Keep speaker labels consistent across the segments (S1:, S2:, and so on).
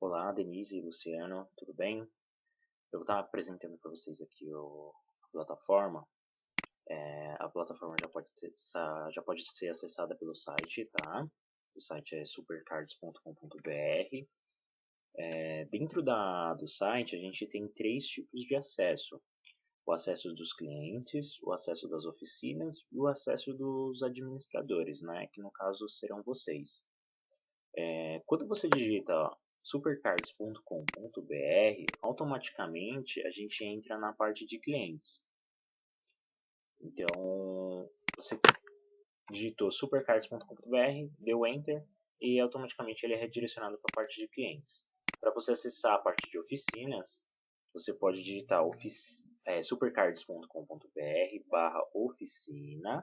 S1: Olá, Denise e Luciano, tudo bem? Eu vou estar apresentando para vocês aqui a plataforma. A plataforma já pode ser acessada pelo site, tá? O site é supercards.com.br. Dentro do site, a gente tem três tipos de acesso: o acesso dos clientes, o acesso das oficinas e o acesso dos administradores, né? Que no caso serão vocês. Quando você digita supercards.com.br, automaticamente a gente entra na parte de clientes. Então, você digitou supercards.com.br, deu Enter e automaticamente ele é redirecionado para a parte de clientes. Para você acessar a parte de oficinas, você pode digitar supercards.com.br/oficina.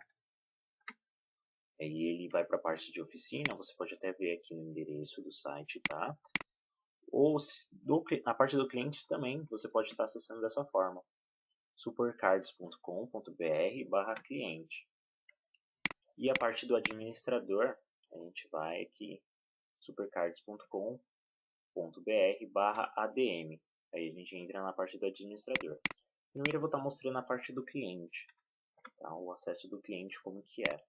S1: Aí ele vai para a parte de oficina, você pode até ver aqui no endereço do site, tá? Ou a parte do cliente também, você pode estar acessando dessa forma: supercards.com.br/cliente. E a parte do administrador, a gente vai aqui, supercards.com.br/adm. Aí a gente entra na parte do administrador. Primeiro eu vou estar mostrando a parte do cliente, tá? O acesso do cliente, como que é.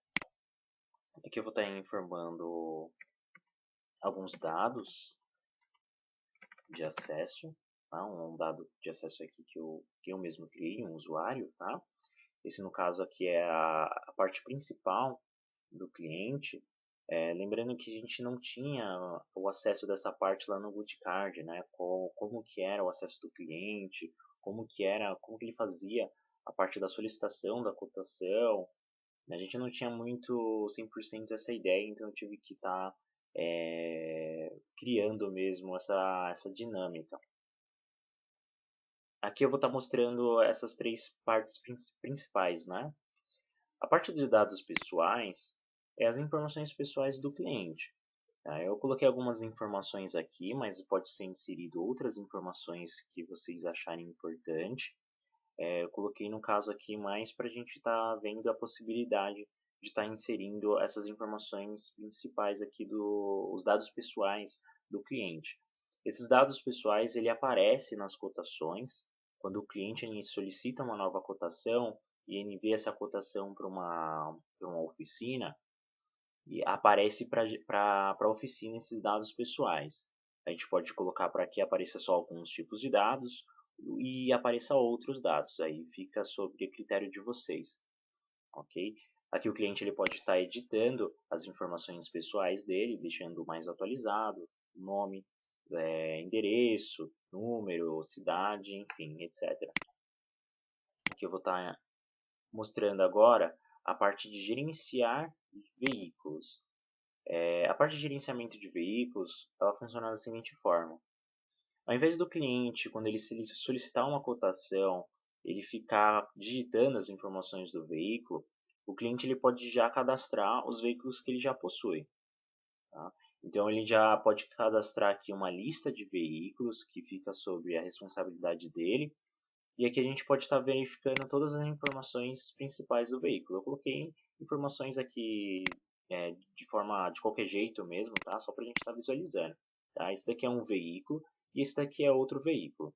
S1: Aqui eu vou estar informando alguns dados de acesso, tá? Um dado de acesso aqui que eu mesmo criei, um usuário, tá? Esse no caso aqui é a parte principal do cliente. Lembrando que a gente não tinha o acesso dessa parte lá no Bootcard, né? Como que era o acesso do cliente, como que ele fazia a parte da solicitação da cotação. A gente não tinha muito 100% essa ideia, então eu tive que estar criando mesmo essa dinâmica. Aqui eu vou estar mostrando essas três partes principais, né? A parte de dados pessoais é as informações pessoais do cliente. Tá? Eu coloquei algumas informações aqui, mas pode ser inserido outras informações que vocês acharem importante. Eu coloquei no caso aqui mais para a gente estar vendo a possibilidade de estar inserindo essas informações principais aqui os dados pessoais do cliente. Esses dados pessoais ele aparece nas cotações quando o cliente ele solicita uma nova cotação e ele envia essa cotação para uma oficina e aparece para a oficina esses dados pessoais. A gente pode colocar para que apareça só alguns tipos de dados e apareça outros dados. Aí fica sobre critério de vocês, ok? Aqui o cliente ele pode estar editando as informações pessoais dele, deixando mais atualizado, nome, endereço, número, cidade, enfim, etc. Aqui eu vou estar mostrando agora a parte de gerenciar veículos. A parte de gerenciamento de veículos, ela funciona da seguinte forma: ao invés do cliente, quando ele solicitar uma cotação, ele ficar digitando as informações do veículo, o cliente ele pode já cadastrar os veículos que ele já possui. Tá? Então ele já pode cadastrar aqui uma lista de veículos que fica sob a responsabilidade dele. E aqui a gente pode estar verificando todas as informações principais do veículo. Eu coloquei informações aqui de qualquer jeito mesmo, tá? Só para a gente estar visualizando. Tá? Esse daqui é um veículo e esse daqui é outro veículo.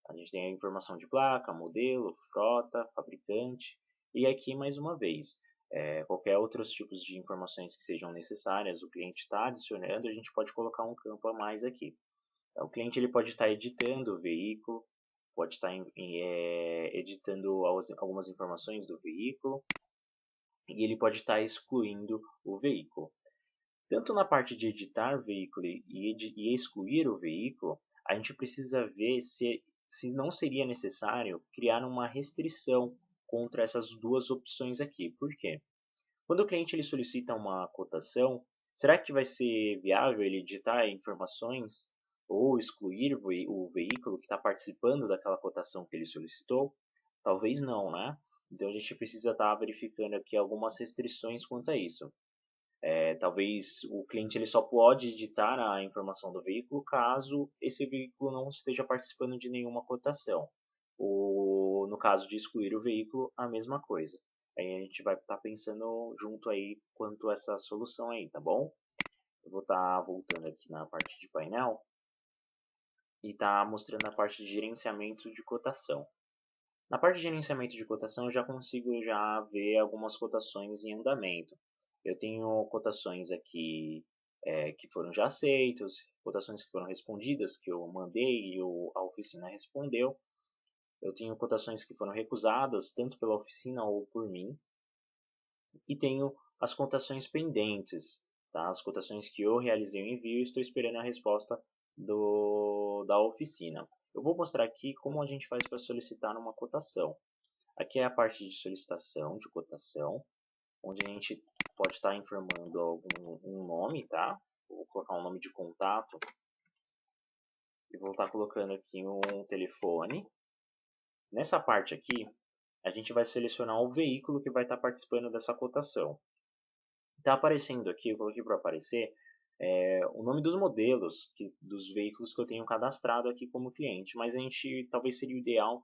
S1: A gente tem a informação de placa, modelo, frota, fabricante. E aqui, mais uma vez, qualquer outros tipos de informações que sejam necessárias, o cliente está adicionando, a gente pode colocar um campo a mais aqui. O cliente ele pode estar editando o veículo, pode estar editando algumas informações do veículo e ele pode estar excluindo o veículo. Tanto na parte de editar o veículo e excluir o veículo, a gente precisa ver se não seria necessário criar uma restrição contra essas duas opções aqui. Por quê? Quando o cliente ele solicita uma cotação, será que vai ser viável ele editar informações ou excluir o veículo que está participando daquela cotação que ele solicitou? Talvez não, né? Então a gente precisa estar verificando aqui algumas restrições quanto a isso. Talvez o cliente ele só pode editar a informação do veículo caso esse veículo não esteja participando de nenhuma cotação. Ou no caso de excluir o veículo, a mesma coisa. Aí a gente vai estar pensando junto aí quanto a essa solução aí, tá bom? Eu vou estar voltando aqui na parte de painel e está mostrando a parte de gerenciamento de cotação. Na parte de gerenciamento de cotação, eu já consigo já ver algumas cotações em andamento. Eu tenho cotações aqui que foram já aceitas, cotações que foram respondidas, que eu mandei e a oficina respondeu. Eu tenho cotações que foram recusadas, tanto pela oficina ou por mim. E tenho as cotações pendentes, tá? As cotações que eu realizei o envio e estou esperando a resposta da oficina. Eu vou mostrar aqui como a gente faz para solicitar uma cotação. Aqui é a parte de solicitação de cotação, onde a gente pode estar informando um nome, tá? Vou colocar um nome de contato e vou estar colocando aqui um telefone. Nessa parte aqui, a gente vai selecionar o veículo que vai estar participando dessa cotação. Está aparecendo aqui, eu coloquei para aparecer, o nome dos modelos dos veículos que eu tenho cadastrado aqui como cliente, mas a gente talvez seria o ideal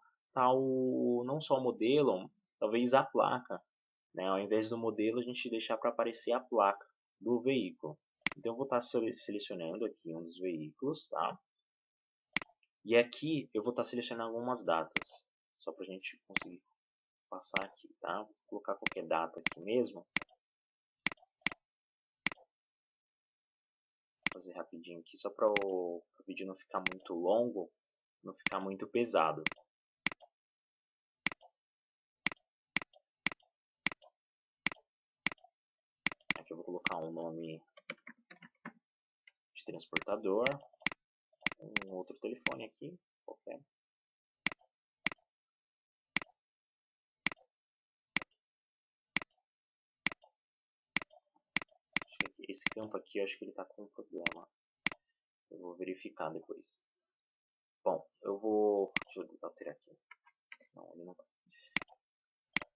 S1: não só o modelo, talvez a placa, né? Ao invés do modelo, a gente deixar para aparecer a placa do veículo. Então eu vou estar selecionando aqui um dos veículos, tá? E aqui eu vou estar selecionando algumas datas, só para a gente conseguir passar aqui, tá? Vou colocar qualquer data aqui mesmo. Fazer rapidinho aqui, só para o vídeo não ficar muito longo, não ficar muito pesado. Aqui eu vou colocar um nome de transportador, um outro telefone aqui, qualquer. Esse campo aqui, eu acho que ele está com um problema. Eu vou verificar depois. Bom, deixa eu alterar aqui. Não, ele não vai.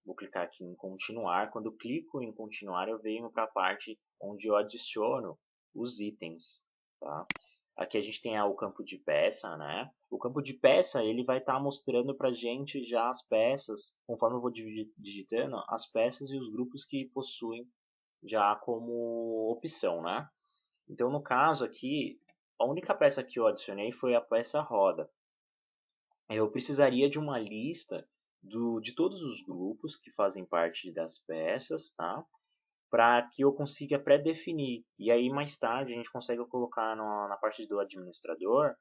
S1: Vou clicar aqui em continuar. Quando eu clico em continuar, eu venho para a parte onde eu adiciono os itens, tá? Aqui a gente tem o campo de peça, né? O campo de peça, ele vai estar mostrando para a gente já as peças, conforme eu vou digitando, as peças e os grupos que possuem já como opção, né? Então, no caso aqui, a única peça que eu adicionei foi a peça roda. Eu precisaria de uma lista de todos os grupos que fazem parte das peças, tá? Para que eu consiga pré-definir. E aí, mais tarde, a gente consegue colocar na parte do administrador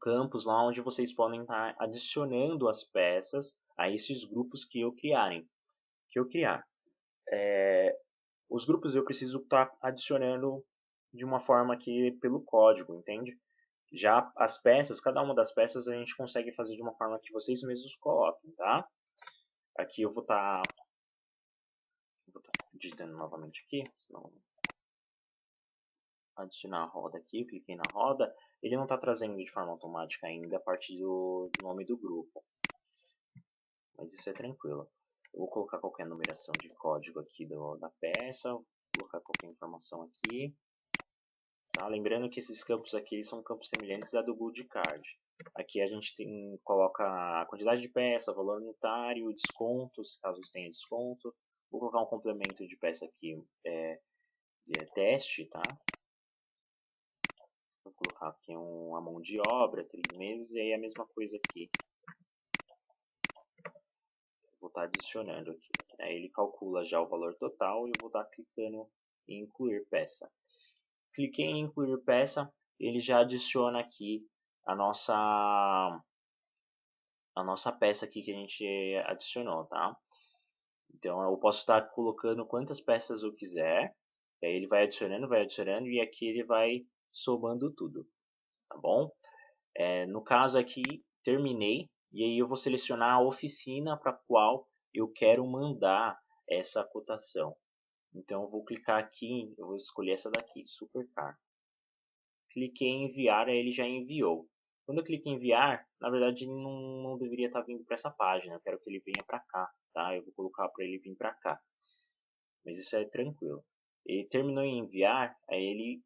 S1: campos lá onde vocês podem estar adicionando as peças a esses grupos que eu criar. Os grupos eu preciso estar adicionando de uma forma aqui pelo código, entende? Já as peças, cada uma das peças a gente consegue fazer de uma forma que vocês mesmos coloquem, tá? Aqui eu vou estar digitando novamente aqui, senão adicionar a roda aqui, eu cliquei na roda, ele não está trazendo de forma automática ainda a parte do nome do grupo, mas isso é tranquilo. Eu vou colocar qualquer numeração de código aqui da peça, vou colocar qualquer informação aqui, tá? Lembrando que esses campos aqui são campos semelhantes a do Good Card. Aqui a gente coloca a quantidade de peça, valor unitário, descontos, caso tenha desconto. Vou colocar um complemento de peça aqui, de teste, tá? Vou colocar aqui uma mão de obra, 3 meses, e aí a mesma coisa aqui. Vou estar adicionando aqui. Aí ele calcula já o valor total e eu vou estar clicando em incluir peça. Cliquei em incluir peça, ele já adiciona aqui a nossa peça aqui que a gente adicionou, tá? Então eu posso estar colocando quantas peças eu quiser, e aí ele vai adicionando e aqui ele vai somando tudo, tá bom? No caso aqui, terminei, e aí eu vou selecionar a oficina para a qual eu quero mandar essa cotação. Então eu vou clicar aqui, eu vou escolher essa daqui, Supercar. Cliquei em enviar, aí ele já enviou. Quando eu clico em enviar, na verdade ele não deveria estar vindo para essa página, eu quero que ele venha para cá, tá? Eu vou colocar para ele vir para cá, mas isso é tranquilo. Ele terminou em enviar, aí ele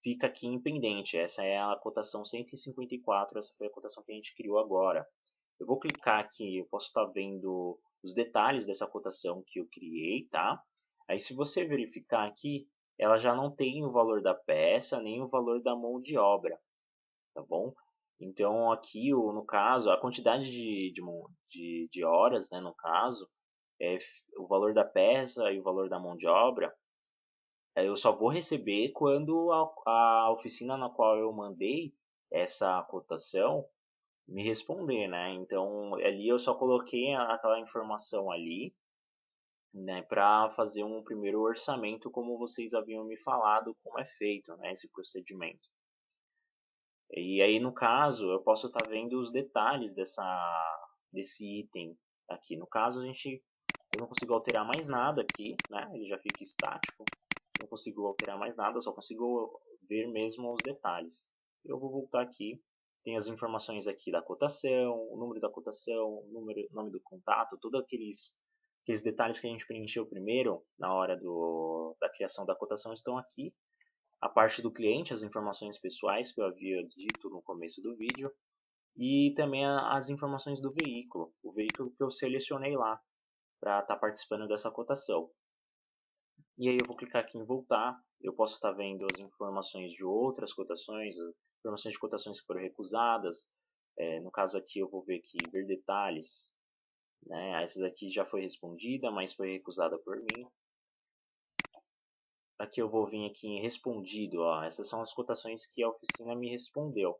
S1: fica aqui em pendente. Essa é a cotação 154, essa foi a cotação que a gente criou agora. Eu vou clicar aqui, eu posso estar vendo os detalhes dessa cotação que eu criei, tá? Aí se você verificar aqui, ela já não tem o valor da peça, nem o valor da mão de obra. tá bom? Então aqui, no caso, a quantidade de horas, né, no caso, o valor da peça e o valor da mão de obra, eu só vou receber quando a oficina na qual eu mandei essa cotação me responder, né? Então ali eu só coloquei aquela informação ali, né, para fazer um primeiro orçamento, como vocês haviam me falado como é feito, né, esse procedimento. E aí, no caso, eu posso estar vendo os detalhes desse item aqui. No caso, eu não consigo alterar mais nada aqui, né? Ele já fica estático. Não consigo alterar mais nada, só consigo ver mesmo os detalhes. Eu vou voltar aqui. Tem as informações aqui da cotação, o número da cotação, nome do contato, todos aqueles detalhes que a gente preencheu primeiro na hora da criação da cotação estão aqui. A parte do cliente, as informações pessoais que eu havia dito no começo do vídeo, e também as informações do veículo, o veículo que eu selecionei lá para estar participando dessa cotação. E aí eu vou clicar aqui em voltar, eu posso estar vendo as informações de outras cotações, as informações de cotações que foram recusadas. No caso aqui eu vou ver aqui, ver detalhes, né? Essa daqui já foi respondida, mas foi recusada por mim. Aqui eu vou vir aqui em respondido, ó. Essas são as cotações que a oficina me respondeu.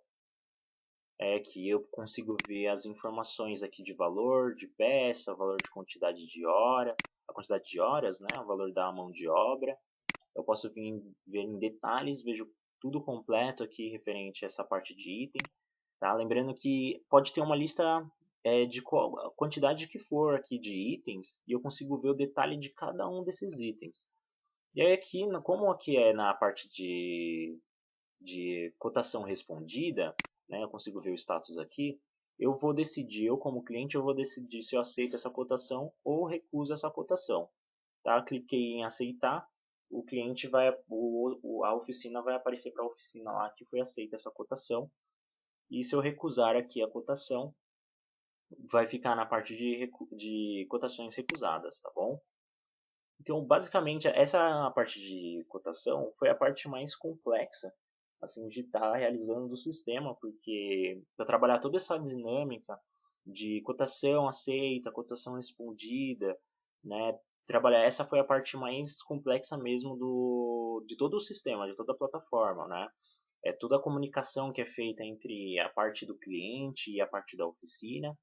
S1: Que eu consigo ver as informações aqui de valor, de peça, valor de quantidade de hora, a quantidade de horas, né, o valor da mão de obra. Eu posso vir ver em detalhes, vejo tudo completo aqui referente a essa parte de item. Tá? Lembrando que pode ter uma lista de quantidade que for aqui de itens e eu consigo ver o detalhe de cada um desses itens. E aí aqui, como aqui é na parte de cotação respondida, né, eu consigo ver o status aqui, eu vou decidir, eu como cliente, eu vou decidir se eu aceito essa cotação ou recuso essa cotação. Tá? Cliquei em aceitar, o cliente vai, a oficina vai aparecer para a oficina lá que foi aceita essa cotação. E se eu recusar aqui a cotação, vai ficar na parte de cotações recusadas, tá bom? Então, basicamente, essa parte de cotação foi a parte mais complexa, assim, de estar realizando do sistema, porque para trabalhar toda essa dinâmica de cotação aceita, cotação respondida, né, trabalhar essa foi a parte mais complexa mesmo de todo o sistema, de toda a plataforma, né? Toda a comunicação que é feita entre a parte do cliente e a parte da oficina,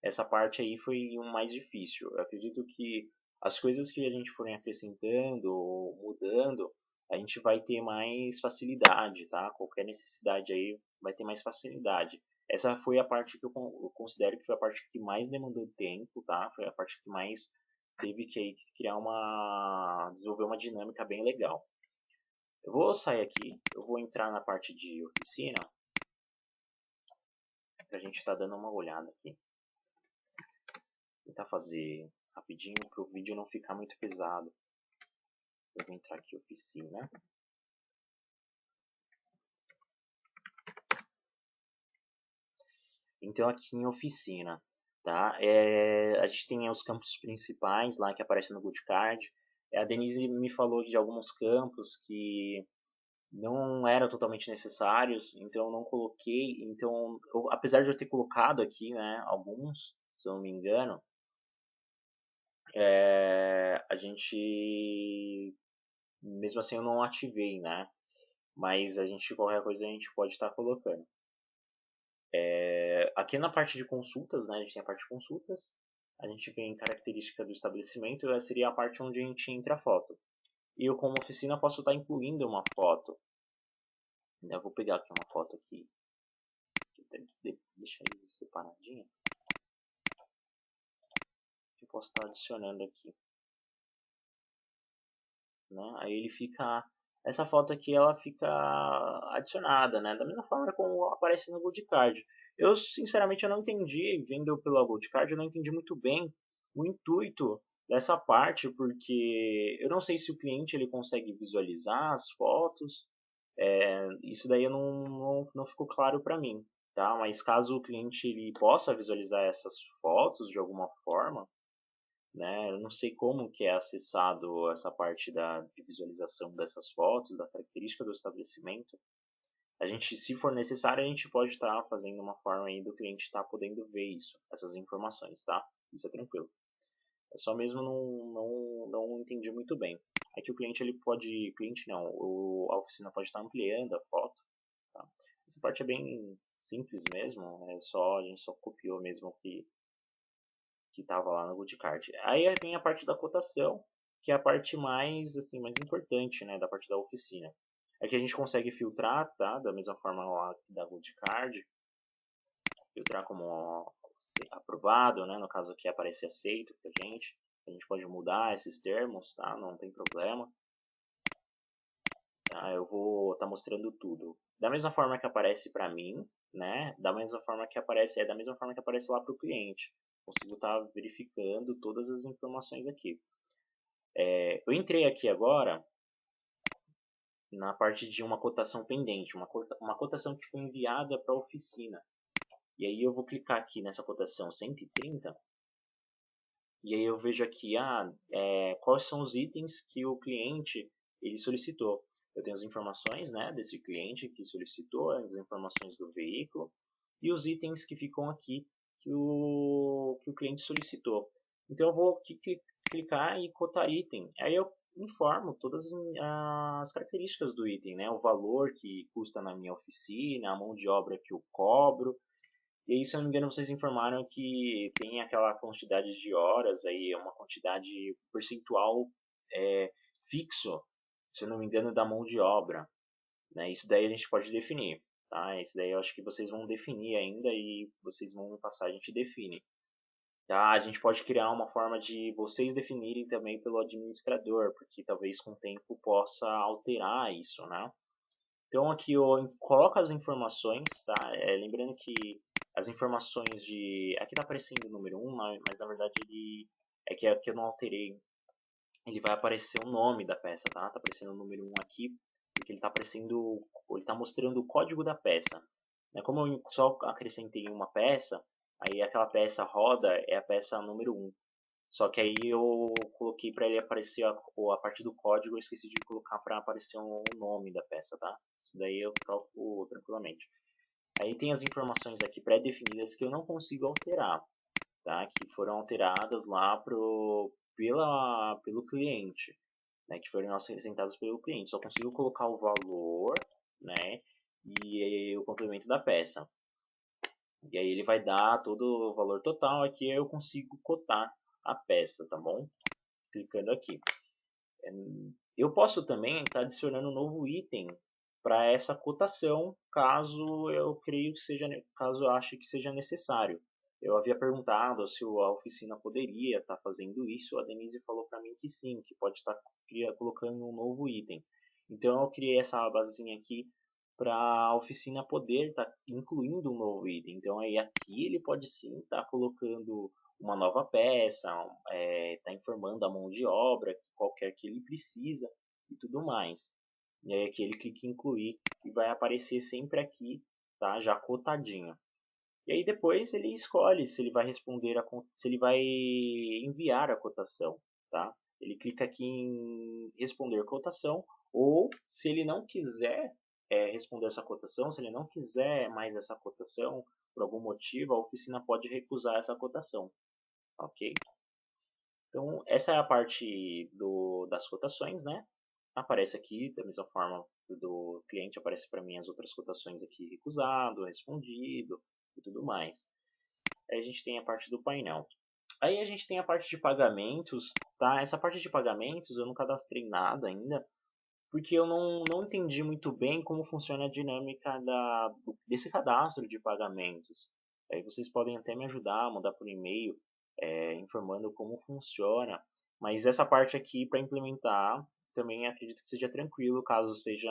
S1: essa parte aí foi o mais difícil. Eu acredito que as coisas que a gente forem acrescentando ou mudando, a gente vai ter mais facilidade, tá? Qualquer necessidade aí vai ter mais facilidade. Essa foi a parte que eu considero que foi a parte que mais demandou tempo, tá? Foi a parte que mais teve que desenvolver uma dinâmica bem legal. Eu vou sair aqui, eu vou entrar na parte de oficina, que a gente está dando uma olhada aqui. Tentar fazer rapidinho para o vídeo não ficar muito pesado. Eu vou entrar aqui oficina. Então aqui em oficina, tá? A gente tem os campos principais lá que aparecem no Good Card. A Denise me falou de alguns campos que não eram totalmente necessários, então eu não coloquei. Então, apesar de eu ter colocado aqui, né, alguns, se eu não me engano, a gente, mesmo assim eu não ativei, né? Mas a gente, qualquer coisa, a gente pode estar colocando. Aqui na parte de consultas, né, a gente tem a parte de consultas, a gente vem característica do estabelecimento, essa seria a parte onde a gente entra a foto. E eu, como oficina, posso estar incluindo uma foto. Eu vou pegar aqui uma foto aqui, deixa aí separadinha. Eu posso estar adicionando aqui. Né? Aí ele fica, essa foto aqui ela fica adicionada, né? Da mesma forma como aparece no Gold Card. Eu sinceramente eu não entendi, vendo pela Gold Card, eu não entendi muito bem o intuito dessa parte, porque eu não sei se o cliente ele consegue visualizar as fotos. Isso daí não ficou claro para mim, tá? Mas caso o cliente ele possa visualizar essas fotos de alguma forma, né? Eu não sei como que é acessado essa parte de visualização dessas fotos, da característica do estabelecimento. A gente, se for necessário, a gente pode estar fazendo uma forma aí do cliente estar podendo ver isso, essas informações, tá? Isso é tranquilo. Eu só mesmo não entendi muito bem. É que o cliente, ele pode, cliente não, a oficina pode estar ampliando a foto, tá? Essa parte é bem simples mesmo, a gente só copiou mesmo o que estava lá no good card. Aí vem a parte da cotação, que é a parte mais, assim, mais importante, né, da parte da oficina. Aqui a gente consegue filtrar, tá, da mesma forma lá da good card, filtrar como aprovado, né, no caso aqui aparece aceito pra gente. A gente pode mudar esses termos, tá, não tem problema. Tá, eu vou estar mostrando tudo. Da mesma forma que aparece para mim, né, da mesma forma que aparece, da mesma forma que aparece lá para o cliente. Consigo estar verificando todas as informações aqui. Eu entrei aqui agora na parte de uma cotação pendente, uma cotação que foi enviada para a oficina. E aí eu vou clicar aqui nessa cotação 130, e aí eu vejo aqui quais são os itens que o cliente ele solicitou. Eu tenho as informações, né, desse cliente que solicitou, as informações do veículo e os itens que ficam aqui que o cliente solicitou. Então eu vou clicar e cotar item. Aí eu informo todas as características do item, né, o valor que custa na minha oficina, a mão de obra que eu cobro. E aí, se eu não me engano, vocês informaram que tem aquela quantidade de horas aí, uma quantidade percentual é, fixo, se eu não me engano, da mão de obra. Né? Isso daí a gente pode definir. Tá? Isso daí eu acho que vocês vão definir ainda e vocês vão passar, a gente define. Tá? A gente pode criar uma forma de vocês definirem também pelo administrador, porque talvez com o tempo possa alterar isso, né? Então aqui eu coloco as informações, tá? Lembrando que as informações de... Aqui tá aparecendo o número 1, mas na verdade é que aqui eu não alterei. Ele vai aparecer o nome da peça, tá? Tá aparecendo o número 1 aqui, porque ele tá aparecendo... Ele tá mostrando o código da peça. Como eu só acrescentei uma peça, aí aquela peça roda é a peça número 1. Só que aí eu coloquei para ele aparecer a parte do código, eu esqueci de colocar para aparecer o nome da peça, tá? Isso daí eu troco tranquilamente. Aí tem as informações aqui pré-definidas que eu não consigo alterar, tá? Que foram alteradas lá pelo cliente, né? Que foram acrescentadas pelo cliente. Só consigo colocar o valor, né? E o complemento da peça. E aí ele vai dar todo o valor total. Aqui eu consigo cotar a peça, tá bom? Clicando aqui. Eu posso também estar adicionando um novo item para essa cotação, caso caso eu ache que seja necessário. Eu havia perguntado se a oficina poderia estar fazendo isso. A Denise falou para mim que sim, que pode estar colocando um novo item. Então eu criei essa basezinha aqui para a oficina poder estar incluindo um novo item. Então aí aqui ele pode sim estar colocando uma nova peça, está informando a mão de obra, qualquer que ele precisa e tudo mais. E aí aqui ele clica em incluir e vai aparecer sempre aqui, tá? Já cotadinho. E aí depois ele escolhe se ele vai se ele vai enviar a cotação, tá? Ele clica aqui em responder cotação, ou se ele não quiser responder essa cotação, se ele não quiser mais essa cotação, por algum motivo, a oficina pode recusar essa cotação, ok? Então, essa é a parte das cotações, né? Aparece aqui, da mesma forma do cliente, aparece para mim as outras cotações aqui, recusado, respondido e tudo mais. Aí a gente tem a parte do painel. Aí a gente tem a parte de pagamentos, tá? Essa parte de pagamentos eu não cadastrei nada ainda, porque eu não entendi muito bem como funciona a dinâmica desse cadastro de pagamentos. Aí vocês podem até me ajudar, mandar por e-mail, informando como funciona. Mas essa parte aqui para implementar, também acredito que seja tranquilo, caso seja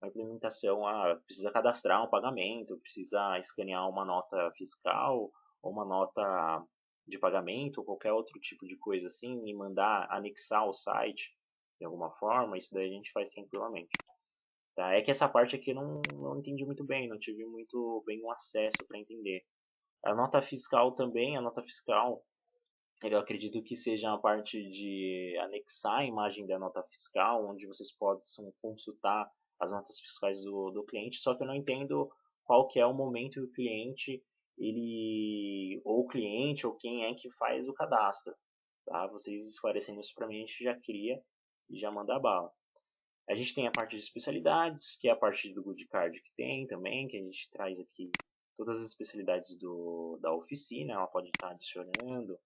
S1: uma implementação, precisa cadastrar um pagamento, precisa escanear uma nota fiscal ou uma nota de pagamento ou qualquer outro tipo de coisa assim e mandar anexar ao site de alguma forma, isso daí a gente faz tranquilamente. Tá? É que essa parte aqui eu não entendi muito bem, não tive muito bem o acesso para entender. A nota fiscal também, a nota fiscal, eu acredito que seja a parte de anexar a imagem da nota fiscal, onde vocês possam consultar as notas fiscais do cliente, só que eu não entendo qual que é o momento que o cliente, ou o cliente, ou quem é que faz o cadastro, tá? Vocês esclarecendo isso para mim, a gente já cria e já manda bala. A gente tem a parte de especialidades, que é a parte do Good Card que tem também, que a gente traz aqui todas as especialidades da oficina, ela pode estar adicionando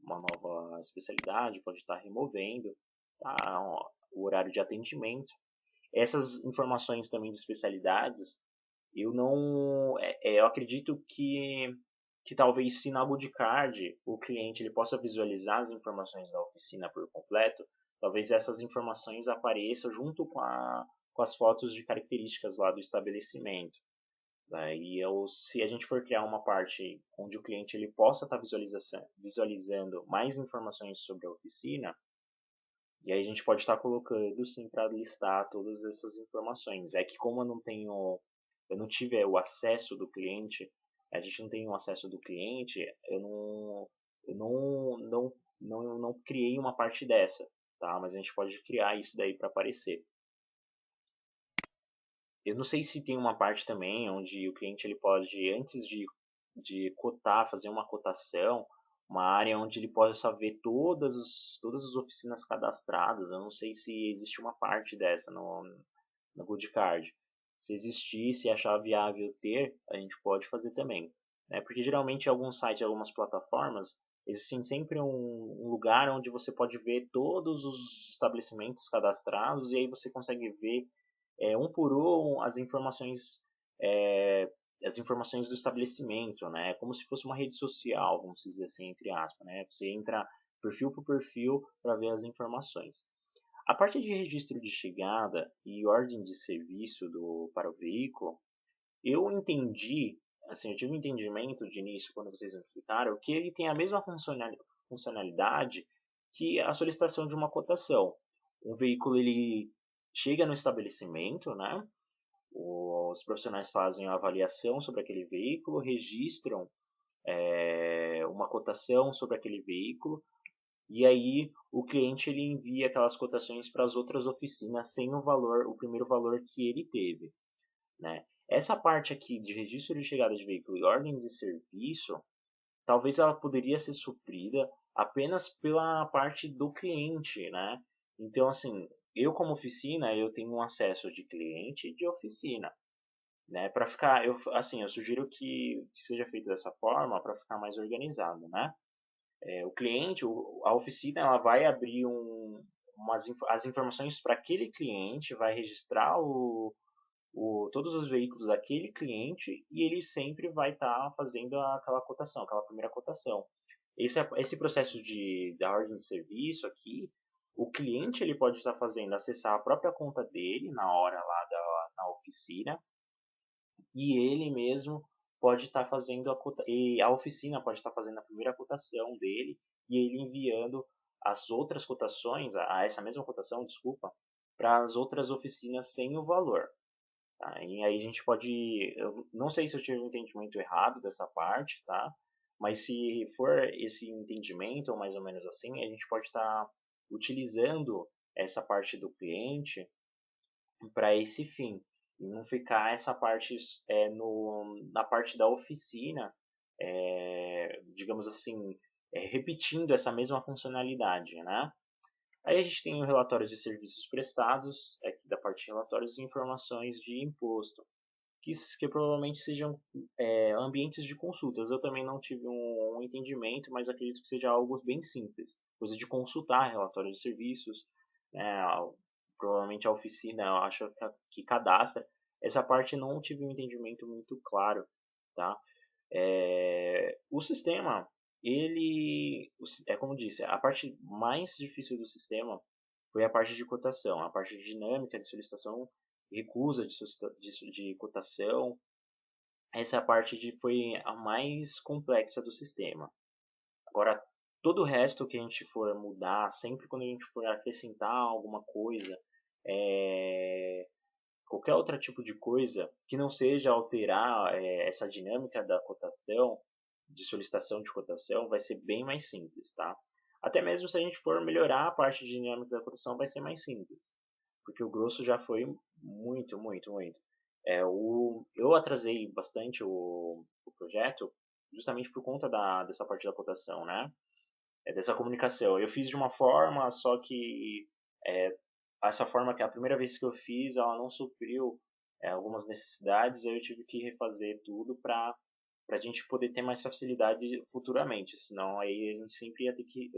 S1: uma nova especialidade, pode estar removendo, tá? O horário de atendimento. Essas informações também de especialidades, eu não, eu acredito que talvez se na Good Card o cliente ele possa visualizar as informações da oficina por completo, talvez essas informações apareçam junto com as fotos de características lá do estabelecimento. Daí, se a gente for criar uma parte onde o cliente ele possa estar visualizando mais informações sobre a oficina, e aí a gente pode estar colocando sim para listar todas essas informações. É que como eu não tive o acesso do cliente, a gente não tem o acesso do cliente, eu não criei uma parte dessa, tá? Mas a gente pode criar isso daí para aparecer. Eu não sei se tem uma parte também onde o cliente ele pode, antes de cotar, fazer uma cotação, uma área onde ele possa ver todas as oficinas cadastradas. Eu não sei se existe uma parte dessa no Good Card. Se existir, se achar viável ter, a gente pode fazer também. Né? Porque geralmente em alguns sites, algumas plataformas, existe sempre um lugar onde você pode ver todos os estabelecimentos cadastrados e aí você consegue ver um por um é, as informações do estabelecimento, né? Como se fosse uma rede social, vamos dizer assim, entre aspas, né? Você entra perfil por perfil para ver as informações. A parte de registro de chegada e ordem de serviço para o veículo, eu entendi, assim, eu tive um entendimento de início quando vocês me explicaram que ele tem a mesma funcionalidade que a solicitação de uma cotação. Um veículo ele chega no estabelecimento, né? Os profissionais fazem a avaliação sobre aquele veículo, registram uma cotação sobre aquele veículo e aí o cliente ele envia aquelas cotações para as outras oficinas sem o primeiro valor que ele teve, né? Essa parte aqui de registro de chegada de veículo e ordem de serviço, talvez ela poderia ser suprida apenas pela parte do cliente, né? Então, assim, eu como oficina, eu tenho um acesso de cliente e de oficina, né? Para ficar, eu sugiro que seja feito dessa forma para ficar mais organizado, né? O cliente, a oficina, ela vai abrir as informações para aquele cliente, vai registrar todos os veículos daquele cliente e ele sempre vai estar fazendo aquela cotação, aquela primeira cotação. Esse processo da ordem de serviço aqui, o cliente ele pode estar fazendo acessar a própria conta dele na hora lá na oficina e ele mesmo pode estar fazendo e a oficina pode estar fazendo a primeira cotação dele e ele enviando as outras cotações, a essa mesma cotação, desculpa, para as outras oficinas sem o valor. Tá? E aí a gente pode, eu não sei se eu tive um entendimento errado dessa parte, tá? Mas se for esse entendimento, ou mais ou menos assim, a gente pode estar utilizando essa parte do cliente para esse fim. E não ficar essa parte na parte da oficina, digamos assim, repetindo essa mesma funcionalidade, né? Aí a gente tem o relatório de serviços prestados, aqui da parte de relatórios e informações de imposto, que provavelmente sejam ambientes de consultas. Eu também não tive um entendimento, mas acredito que seja algo bem simples. Coisa de consultar relatório de serviços, né, provavelmente a oficina, eu acho que cadastra. Essa parte não tive um entendimento muito claro, tá? O sistema, é como disse, a parte mais difícil do sistema foi a parte de cotação, a parte de dinâmica de solicitação, recusa de cotação. Essa é a parte foi a mais complexa do sistema. Agora, todo o resto que a gente for mudar, sempre quando a gente for acrescentar alguma coisa, qualquer outro tipo de coisa que não seja alterar essa dinâmica da cotação, de solicitação de cotação, vai ser bem mais simples, tá? Até mesmo se a gente for melhorar a parte de dinâmica da cotação, vai ser mais simples. porque o grosso já foi muito, muito, muito. Eu atrasei bastante o projeto justamente por conta dessa parte da cotação, né? Dessa comunicação. Eu fiz de uma forma, só que é, essa forma que a primeira vez que eu fiz, ela não supriu algumas necessidades, aí eu tive que refazer tudo para a gente poder ter mais facilidade futuramente, senão aí eu sempre ia ter que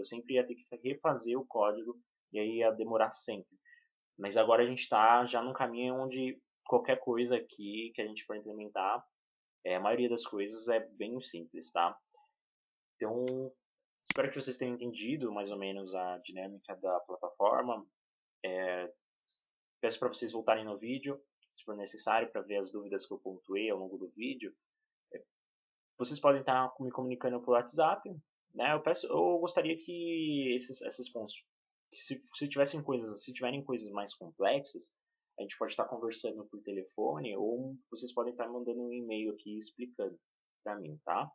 S1: refazer o código e aí ia demorar sempre. Mas agora a gente está já num caminho onde qualquer coisa aqui que a gente for implementar, a maioria das coisas é bem simples, tá? Então, espero que vocês tenham entendido mais ou menos a dinâmica da plataforma. Peço para vocês voltarem no vídeo, se for necessário, para ver as dúvidas que eu pontuei ao longo do vídeo. Vocês podem estar me comunicando por WhatsApp, né? Eu gostaria que esses pontos, se tiverem coisas mais complexas, a gente pode estar conversando por telefone ou vocês podem estar mandando um e-mail aqui explicando para mim, tá?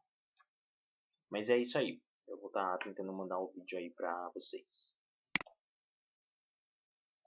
S1: Mas é isso aí. Eu vou estar tentando mandar o vídeo aí para vocês.